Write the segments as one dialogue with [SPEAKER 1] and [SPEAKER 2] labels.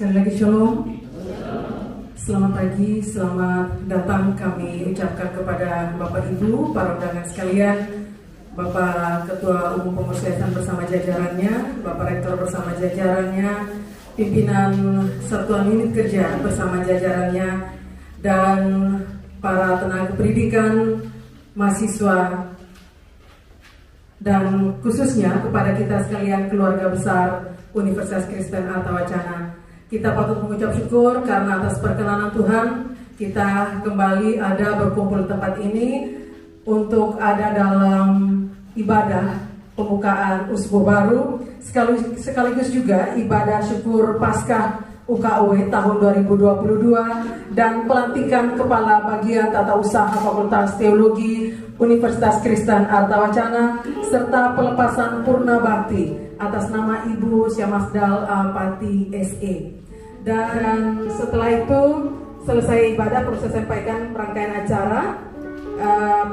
[SPEAKER 1] Sekali lagi shalom. Selamat pagi, selamat datang kami ucapkan kepada Bapak Ibu, para undangan sekalian, Bapak Ketua Umum Pengurus Yayasan bersama jajarannya, Bapak Rektor bersama jajarannya, pimpinan Satuan Unit Kerja bersama jajarannya, dan para tenaga pendidikan, mahasiswa, dan khususnya kepada kita sekalian keluarga besar Universitas Kristen Artawacana. Kita patut mengucap syukur karena atas perkenanan Tuhan kita kembali ada berkumpul di tempat ini untuk ada dalam ibadah pembukaan usbuh baru sekaligus juga ibadah syukur Paskah UKW tahun 2022 dan pelantikan Kepala Bagian Tata Usaha Fakultas Teologi Universitas Kristen Artawacana serta pelepasan Purna Bakti atas nama Ibu Syamasdal Alpati SE. Dan setelah itu selesai ibadah, proses sampaikan rangkaian acara,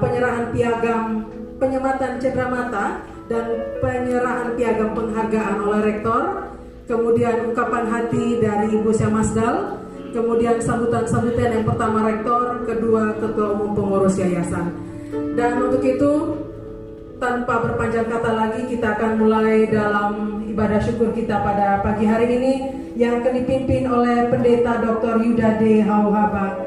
[SPEAKER 1] penyerahan piagam penyematan cendera mata dan penyerahan piagam penghargaan oleh rektor, kemudian ungkapan hati dari Ibu Syamasdal, kemudian sambutan-sambutan yang pertama rektor, kedua ketua umum pengurus yayasan. Dan untuk itu tanpa berpanjang kata lagi kita akan mulai dalam ibadah syukur kita pada pagi hari ini yang akan dipimpin oleh Pendeta Dr. Yuda D. Hauhaba.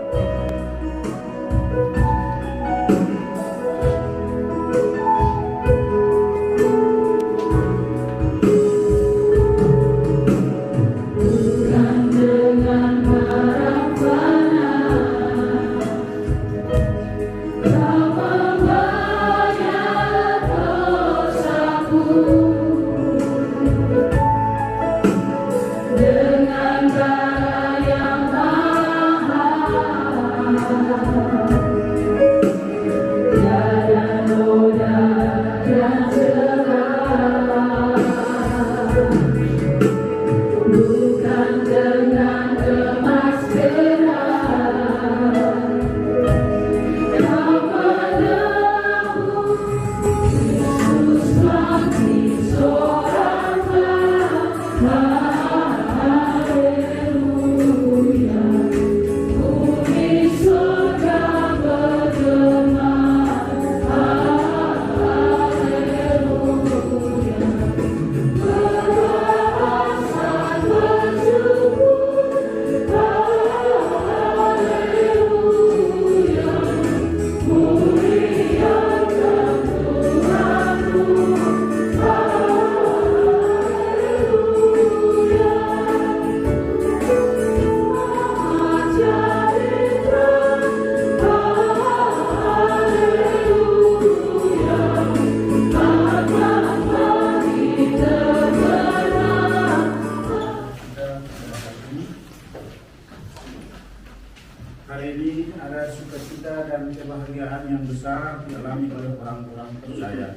[SPEAKER 2] Hari ini ada sukacita dan kebahagiaan yang besar dialami oleh orang-orang percaya.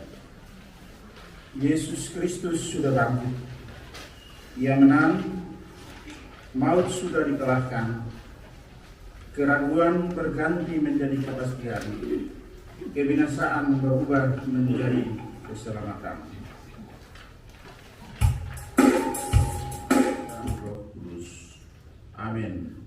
[SPEAKER 2] Yesus Kristus sudah bangkit. Ia menang, maut sudah dikalahkan, keraguan berganti menjadi kepastian, kebinasaan berubah menjadi keselamatan. Roh Kudus. Amin.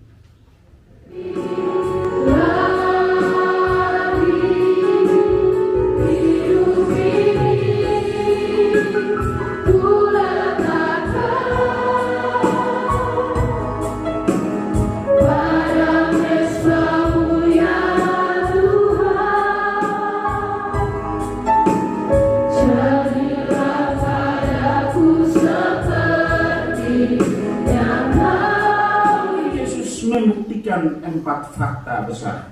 [SPEAKER 2] Membuktikan 4 fakta besar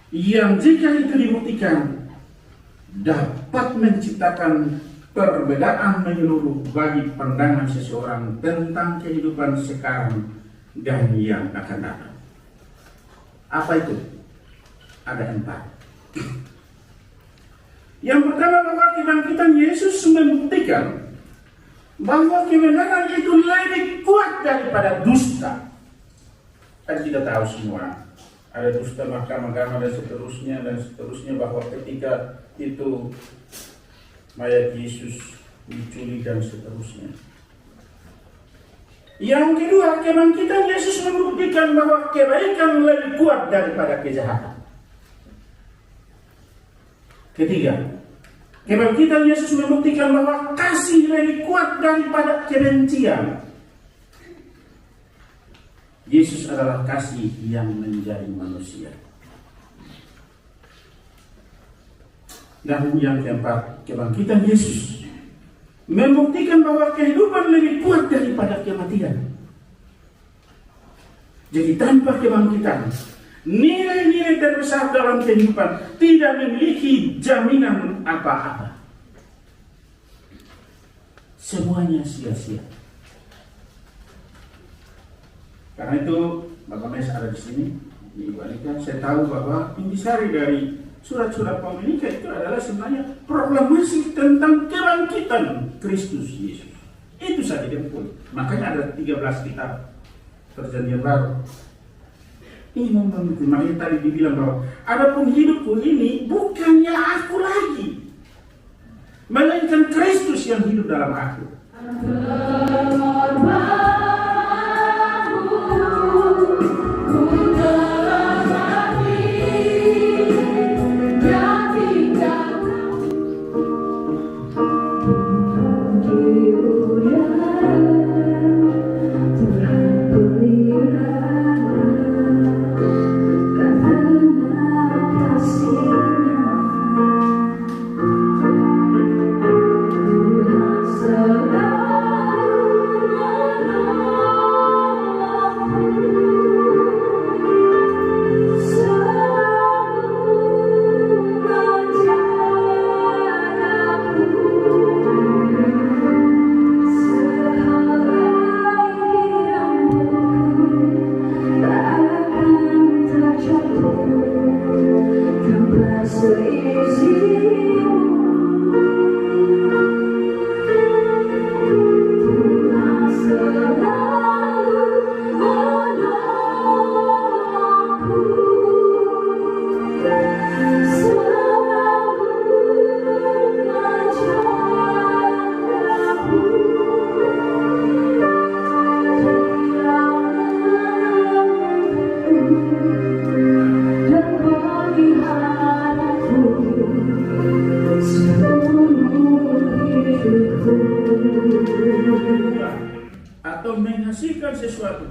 [SPEAKER 2] yang jika itu dibuktikan dapat menciptakan perbedaan menyeluruh bagi pandangan seseorang tentang kehidupan sekarang dan yang akan datang. Apa itu? Ada 4. Yang pertama, bahwa kebangkitan Yesus membuktikan bahwa kebenaran itu lebih kuat daripada dusta. Kan kita tahu semua ada dusta mahkamah dan seterusnya bahwa ketika itu mayat Yesus diculik dan seterusnya. Yang kedua, kebangkitan Yesus membuktikan bahwa kebaikan lebih kuat daripada kejahatan. Ketiga, kebangkitan Yesus membuktikan bahwa kasih lebih kuat daripada kebencian. Yesus adalah kasih yang menjadi manusia. Dan yang keempat, kebangkitan Yesus membuktikan bahwa kehidupan lebih kuat daripada kematian. Jadi tanpa kebangkitan, nilai-nilai terbesar dalam kehidupan tidak memiliki jaminan apa-apa. Semuanya sia-sia. Karena itu, Bapak Mes ada di sini, di Ibu Anika, saya tahu bahwa intisari dari surat-surat Paulinika itu adalah sebenarnya proklamasi tentang kebangkitan Kristus Yesus. Itu saja dia pun. Makanya ada 13 kitab Perjanjian Baru. Ini membuktikan, makanya tadi dibilang bahwa adapun hidupku ini bukannya aku lagi, melainkan Kristus yang hidup dalam aku. Atau menghasilkan sesuatu.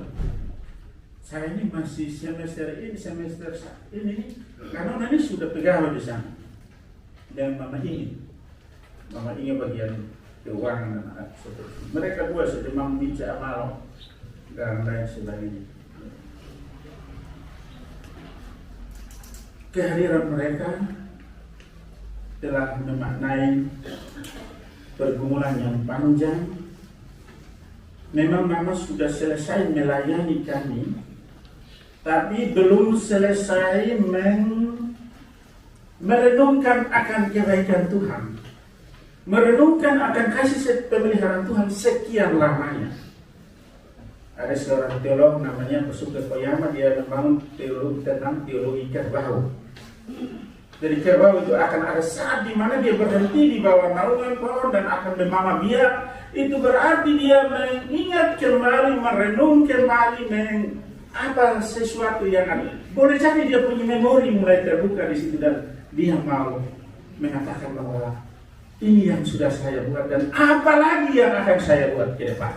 [SPEAKER 2] Saya ini masih semester ini karena ini sudah pegawai di sana. Dan Mama Inge bagian keuangan dan seterusnya. Mereka dua sedang bicara malam dan lain sebagainya. Kehadiran mereka telah memaknai pergumulan yang panjang. Memang Mama sudah selesai melayani kami, tapi belum selesai merenungkan akan kebaikan Tuhan, merenungkan akan kasih pemeliharaan Tuhan sekian lamanya. Ada seorang teolog namanya Pesuka Koyama, dia membangun teologi tentang teologi kerbau. Jadi kerbau itu akan ada saat di mana dia berhenti di bawah naungan pohon dan akan memamah biak. Itu berarti dia mengingat kembali, merenung kembali, apa sesuatu yang ada. Boleh jadi dia punya memori mulai terbuka di situ dan dia mau mengatakan bahwa ini yang sudah saya buat dan apa lagi yang akan saya buat ke depan.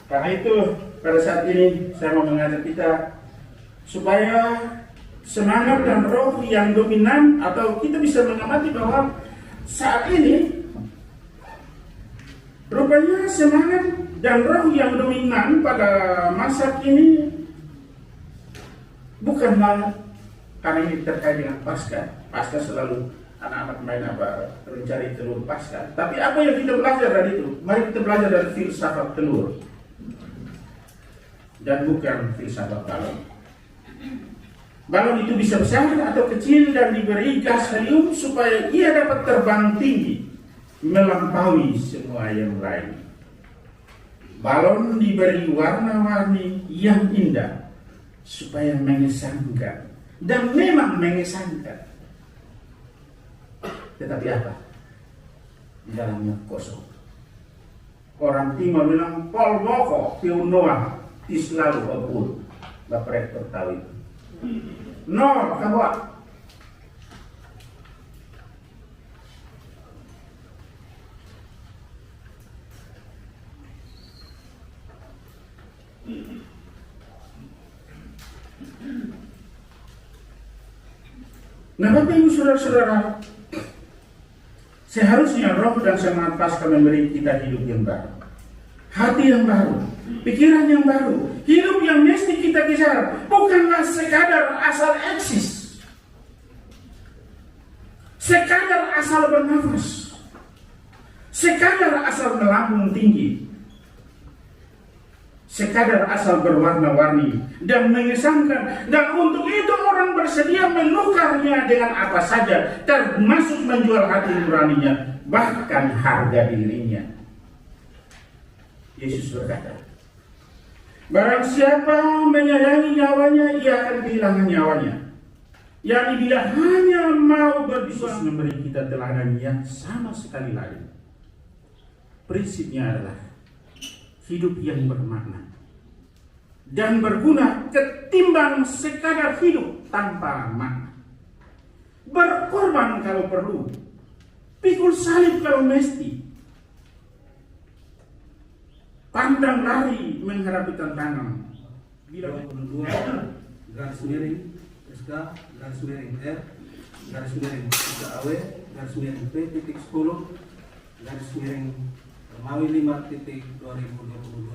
[SPEAKER 2] Karena itu pada saat ini saya mau mengajak kita supaya semangat dan roh yang dominan, atau kita bisa mengamati bahwa saat ini rupanya semangat dan roh yang dominan pada masa kini bukanlah, karena ini terkait dengan Paskah. Paskah selalu anak-anak main mencari telur Paskah. Tapi apa yang kita belajar dari itu? Mari kita belajar dari filsafat telur dan bukan filsafat balon. Balon itu bisa besar atau kecil dan diberi gas helium supaya ia dapat terbang tinggi melampaui semua yang lain. Balon diberi warna-warni yang indah supaya mengesankan, dan memang mengesankan. Tetapi apa? di dalamnya kosong. Orang Timur bilang pol boko piunoa islalu apul. Bapak Rektor tahu itu. Nol kawan. Nah, Bapak Ibu Saudara-saudara, seharusnya roh dan semangat Paskah memberi kita hidup yang baru, hati yang baru, pikiran yang baru, hidup yang mesti kita kejar, bukanlah sekadar asal eksis, sekadar asal bernafas, sekadar asal melambung tinggi, sekadar asal berwarna-warni dan mengesankan, dan untuk itu orang bersedia menukarnya dengan apa saja, termasuk menjual hati nuraninya, bahkan harga dirinya. Yesus berkata, barang siapa menyayangi nyawanya, ia akan kehilangan nyawanya. Yang bila hanya mau berjuang memberi kita teladan yang sama sekali lain. Prinsipnya adalah hidup yang bermakna dan berguna ketimbang sekadar hidup tanpa makna. Berkorban kalau perlu, pikul salib kalau mesti, pandang lari menghadapi tantangan. Bila
[SPEAKER 3] 22 garis miring SK garis miring R garis miring AW garis miring P.10 garis miring Romawi 5.2022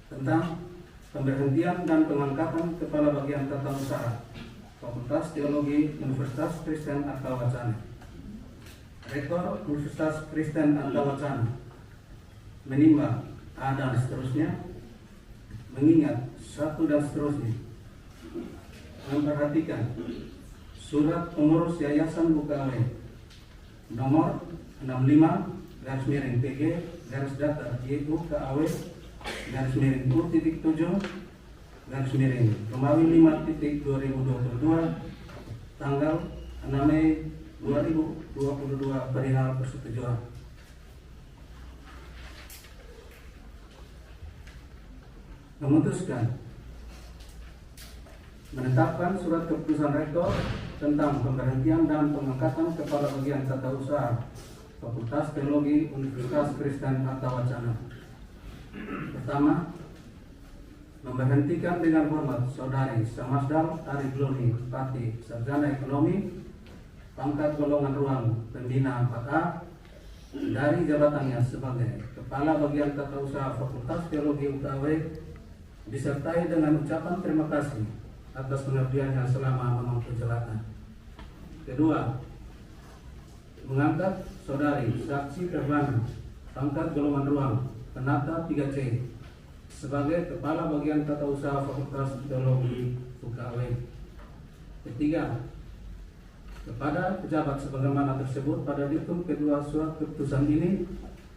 [SPEAKER 3] tentang pemberhentian dan pengangkatan Kepala Bagian Tata Usaha Fakultas Teologi Universitas Kristen Artawacana. Rektor Universitas Kristen Artawacana menimbang A dan seterusnya, mengingat satu dan seterusnya, memperhatikan surat pengurus Yayasan UKW nomor 65 garis miring PG garis datar YUKAW garis miring U.7 garis miring Romawi 5.2022 tanggal 6 Mei 2022 perihal persetujuan. Memutuskan menetapkan surat keputusan rektor tentang pemberhentian dan pengangkatan Kepala Bagian Tata Usaha Fakultas Teologi Universitas Kristen Artawacana. Pertama, memberhentikan dengan hormat Saudari Samasdal Ari Glori Pati, Sarjana Ekonomi, pangkat golongan ruang pembina 4A, dari jabatannya sebagai Kepala Bagian Tata Usaha Fakultas Teologi UKW, disertai dengan ucapan terima kasih atas pengabdiannya selama memangku jabatan. Kedua, mengangkat Saudari Saksi Terbana, pangkat golongan ruang penata 3C, sebagai Kepala Bagian Tata Usaha Fakultas Teologi UKW. Ketiga, kepada pejabat sebagaimana tersebut pada diktum kedua surat keputusan ini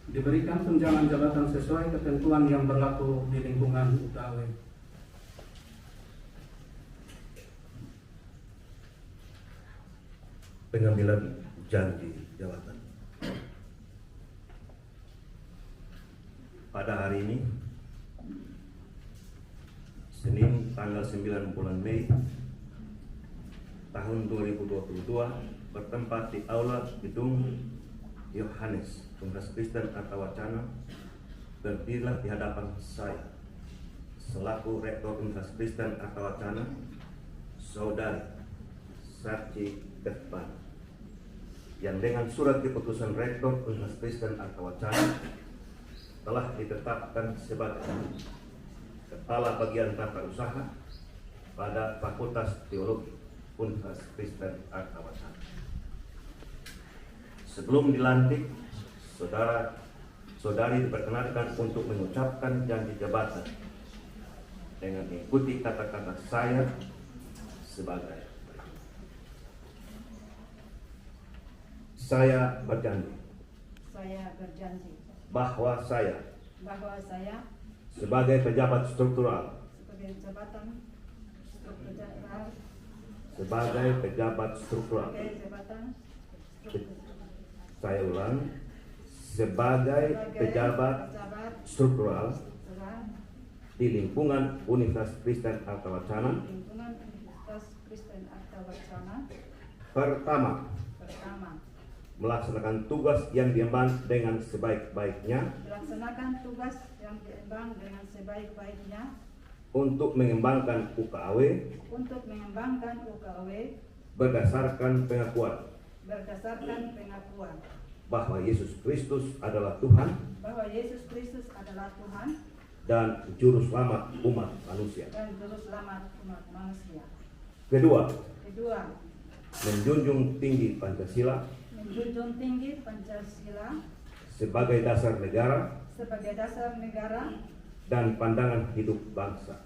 [SPEAKER 3] diberikan tunjangan jabatan sesuai ketentuan yang berlaku di lingkungan UKW.
[SPEAKER 4] Pengambilan janji jabatan. Pada hari ini, Senin tanggal 9 bulan Mei tahun 2022, bertempat di Aula Gedung Yohanes Universitas Kristen Artawacana, berdirilah di hadapan saya selaku Rektor Universitas Kristen Artawacana, Saudari Sarci Terbana, yang dengan surat keputusan Rektor Universitas Kristen Artawacana telah ditetapkan sebagai Kepala Bagian Tata Usaha pada Fakultas Teologi Universitas Kristen Artawacana. Sebelum dilantik, saudari diperkenankan untuk mengucapkan janji jabatan dengan mengikuti kata-kata saya sebagai Saya berjanji bahwa saya sebagai pejabat struktural Saya ulang, sebagai pejabat struktural di lingkungan Universitas Kristen Artawacana. Pertama, melaksanakan tugas yang diemban dengan sebaik-baiknya untuk mengembangkan UKAW berdasarkan pengakuan bahwa Yesus Kristus adalah Tuhan dan juru selamat umat manusia. Kedua, menjunjung tinggi Pancasila sebagai dasar negara dan pandangan hidup bangsa.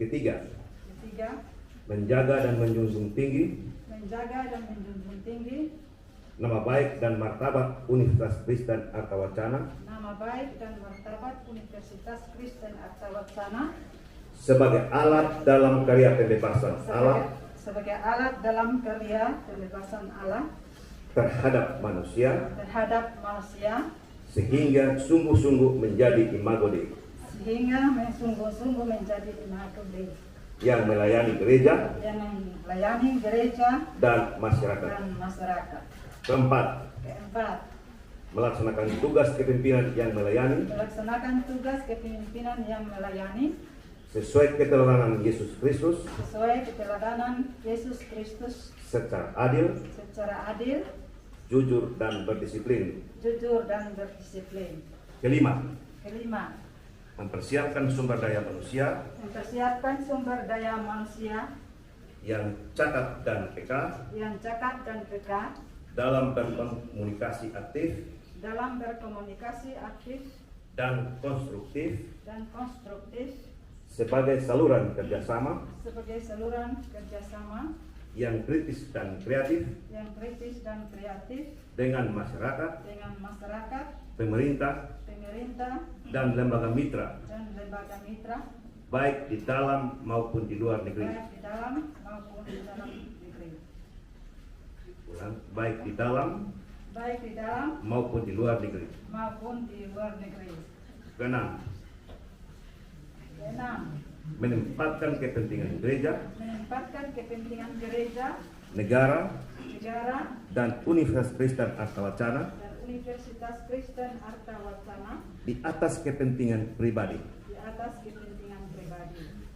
[SPEAKER 4] Ketiga, menjaga dan menjunjung tinggi nama baik dan martabat Universitas Kristen Artawacana sebagai alat dalam karya pembebasan Allah terhadap manusia sehingga sungguh-sungguh menjadi imago Dei yang melayani gereja dan masyarakat. Keempat, melaksanakan tugas kepemimpinan yang melayani sesuai keteladanan Yesus Kristus secara adil, jujur dan berdisiplin. Kelima, mempersiapkan sumber daya manusia yang cakap dan peka dalam berkomunikasi aktif dan konstruktif sebagai saluran kerjasama yang kritis dan kreatif dengan masyarakat, pemerintah dan lembaga mitra baik di dalam maupun di luar negeri. Baik di dalam maupun di luar negeri. Keenam, menempatkan kepentingan gereja, negara, dan Universitas Kristen Artawacana di atas kepentingan pribadi.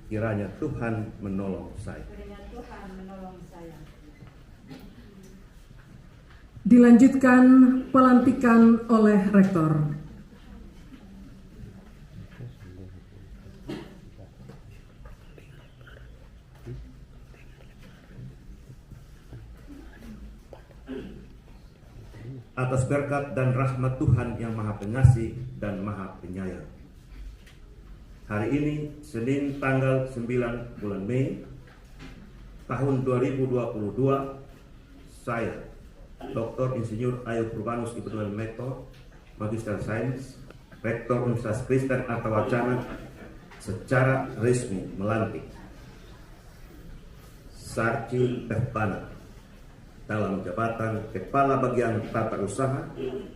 [SPEAKER 4] Kiranya Tuhan menolong saya.
[SPEAKER 1] Dilanjutkan pelantikan oleh Rektor.
[SPEAKER 4] Atas berkat dan rahmat Tuhan yang Maha Pengasih dan Maha Penyayang, hari ini Senin tanggal 9 bulan Mei tahun 2022, saya Dr. Insinyur Ayub Urbanus Ibtuan Mektor, Magister Sains, Rektor Universitas Kristen Artawacana secara resmi melantik Sarci Tehbana dalam jabatan Kepala Bagian Tata Usaha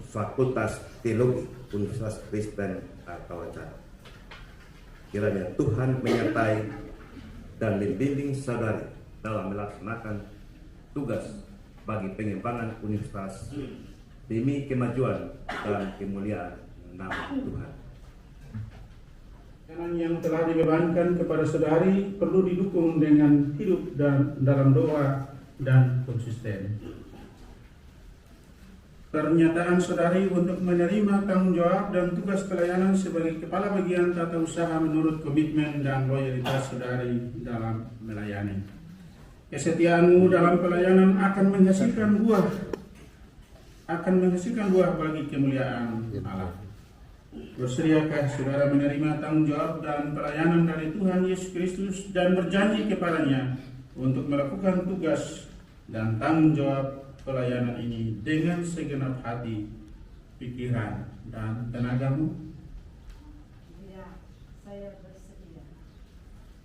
[SPEAKER 4] Fakultas Teologi Universitas Kristen Artawacana. Kiranya Tuhan menyertai dan membimbing saudari dalam melaksanakan tugas bagi pengembangan universitas demi kemajuan dan kemuliaan nama Tuhan.
[SPEAKER 2] Yang telah dibebankan kepada saudari perlu didukung dengan hidup dan dalam doa dan konsisten. Pernyataan saudari untuk menerima tanggung jawab dan tugas pelayanan sebagai Kepala Bagian Tata Usaha menurut komitmen dan loyalitas saudari dalam melayani. Kesetiaanmu dalam pelayanan akan menghasilkan buah bagi kemuliaan Allah. Bersediakah saudara menerima tanggung jawab dan pelayanan dari Tuhan Yesus Kristus dan berjanji kepadanya untuk melakukan tugas dan tanggung jawab pelayanan ini dengan segenap hati, pikiran, dan tenagamu?
[SPEAKER 5] Ya, saya bersedia.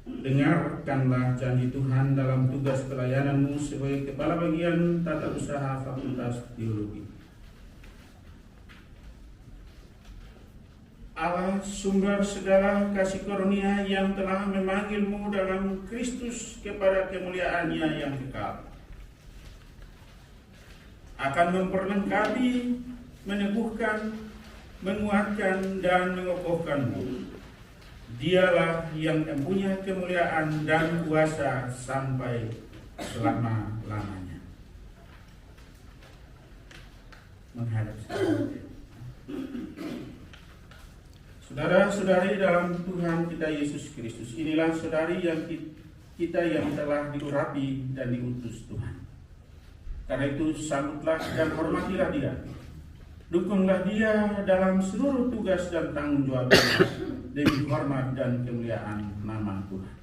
[SPEAKER 2] dengarkanlah janji Tuhan dalam tugas pelayananmu sebagai Kepala Bagian Tata Usaha Fakultas Teologi. Allah sumber segala kasih karunia yang telah memanggilmu dalam Kristus kepada kemuliaan-Nya yang kekal, akan memperlengkapi, meneguhkan, menguatkan, dan mengokohkanmu. Dialah yang mempunyai kemuliaan dan kuasa sampai selama-lamanya. Menghadap saudara-saudari dalam Tuhan kita Yesus Kristus, inilah saudari yang kita yang telah diurapi dan diutus Tuhan. Karena itu sambutlah dan hormatilah dia. Dukunglah dia dalam seluruh tugas dan tanggung jawabnya demi hormat dan kemuliaan nama Tuhan.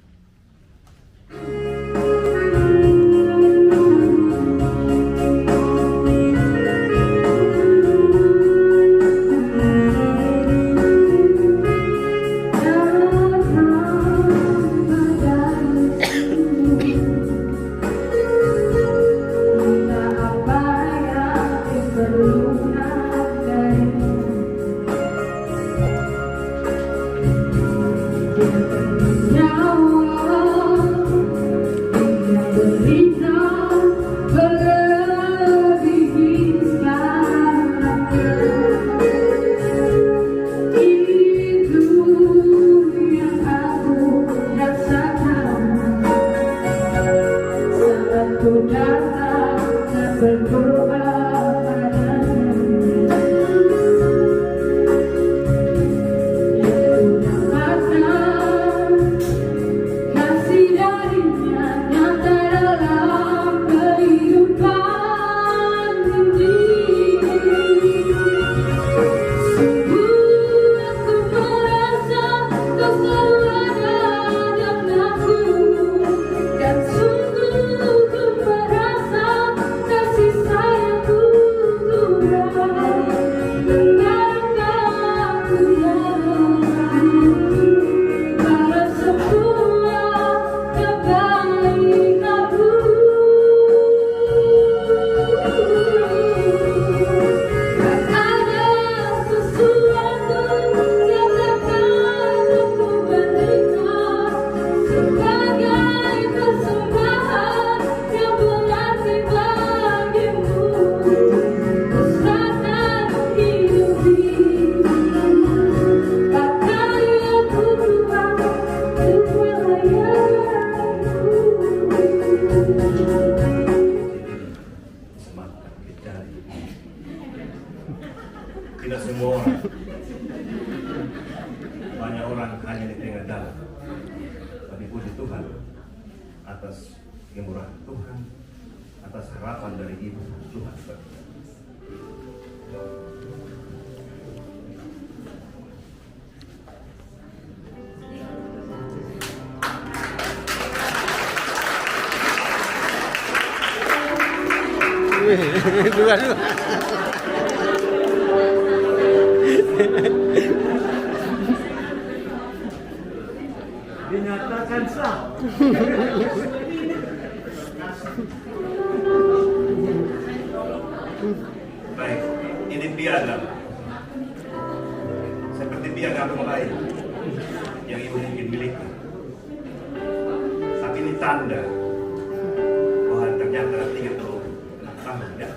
[SPEAKER 4] Tidak semua orang, banyak orang hanya di tengah jalan. Tapi puji Tuhan atas kemurahan Tuhan, atas harapan dari Ibu Tuhan.
[SPEAKER 5] Dinyatakan sah.
[SPEAKER 4] Baik, ini piagam seperti piagam lain yang Ibu mungkin miliki. Tapi ini tanda bahwa ternyata 36 tahun ya,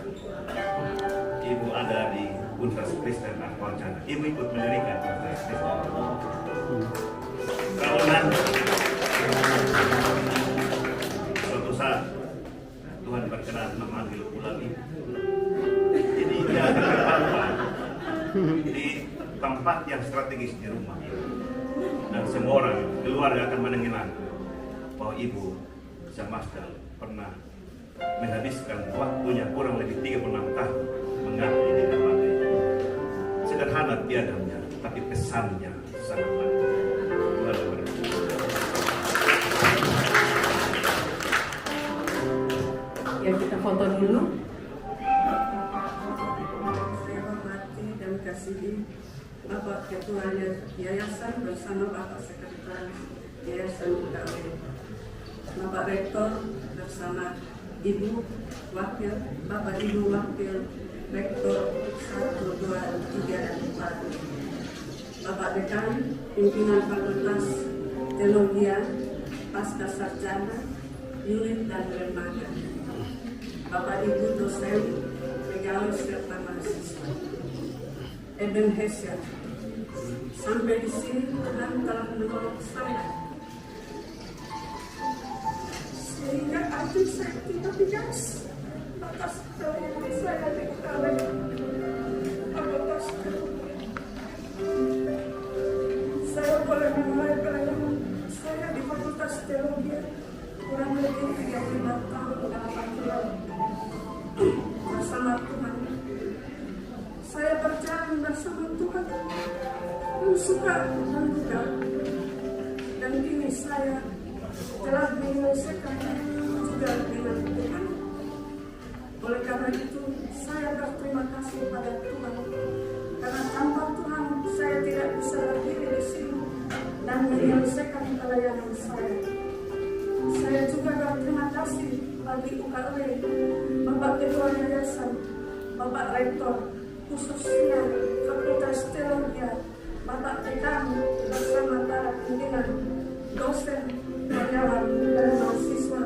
[SPEAKER 4] Ibu ada di Universitas Kristen Atmawacana. Ibu ikut mendirikan Universitas Kristen. Kalau nanti suatu saat Tuhan berkenan memanggil pulang Ibu, ini dia akan bertempat di tempat yang strategis di rumah Ibu. Dan semua orang keluarga akan mengenang bahwa Ibu Zamasdal pernah menghabiskan waktunya kurang lebih 36 tahun mengabdi di dalam itu. Sederhana piagamnya, tapi pesannya sangat bagus.
[SPEAKER 1] Ya, kita foto dulu.
[SPEAKER 6] Saya hormati dan kasihi Bapak Ketua Yayasan bersama Bapak Sekretaris Yayasan UKW. Bapak Rektor bersama Ibu Wakil, Bapak Ibu Wakil Rektor 1, 2, 3, dan 4. Bapak Dekan, Pimpinan Fakultas Teologi, Pasca Sarjana, Unit dan Lembaga. Bapak Ibu dosen, pegawai serta mahasiswa. Eben Hesya, sampai di sini Tuhan telah menolong saya. Sehingga arti saya tidak bias atas pelayanan saya di UKW Fakultas Teologi. Saya boleh memulai pelayanan saya di Fakultas Teologi kurang lebih 35 tahun 8 bulan bersama Tuhan. Saya berjalan bersama Tuhan, suka dan duka, dan kini saya telah menyelesaikan juga dengan Tuhan. Oleh karena itu, saya berterima kasih pada Tuhan, karena tanpa Tuhan saya tidak bisa berdiri di sini dan menyelesaikan pelayanan saya. Saya juga berterima kasih bagi UKW, Bapak Ketua Yayasan, Bapak Rektor, khususnya Fakultas Teologi, Bapak Dekan bersama para pimpinan, dosen, karyawan, dan mahasiswa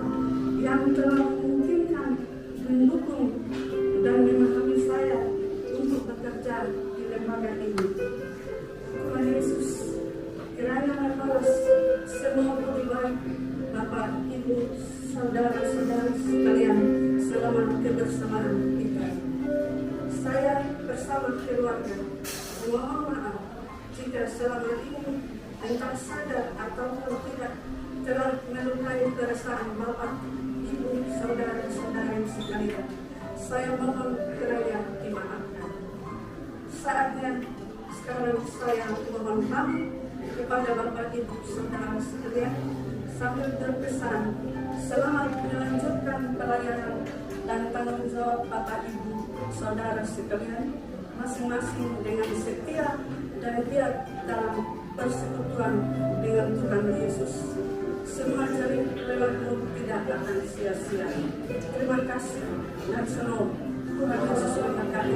[SPEAKER 6] yang telah memungkinkan, mendukung, dan memahami saya untuk bekerja di lembaga ini. Tuhan Yesus kiranya membalas semua budi baik Bapak, Ibu, saudara-saudari sekalian selama kebersamaan kita. Saya bersama keluarga mohon maaf jika selama ini entah sadar atau tidak telah melukai perasaan Bapak, Ibu, saudara-saudari sekalian. Saya mohon kiranya dimaafkan. Saatnya sekarang saya mohon pamit kepada Bapak, Ibu, saudara sekalian sambil berpesan selamat melanjutkan pelayanan dan tanggung jawab Bapak, Ibu, saudara sekalian masing-masing dengan setia dan giat dalam persekutuan dengan Tuhan Yesus. Semua jerih lewatmu tidak akan sia-sia. Terima kasih dan shalom. Tuhan Yesus memberkati.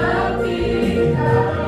[SPEAKER 5] ketika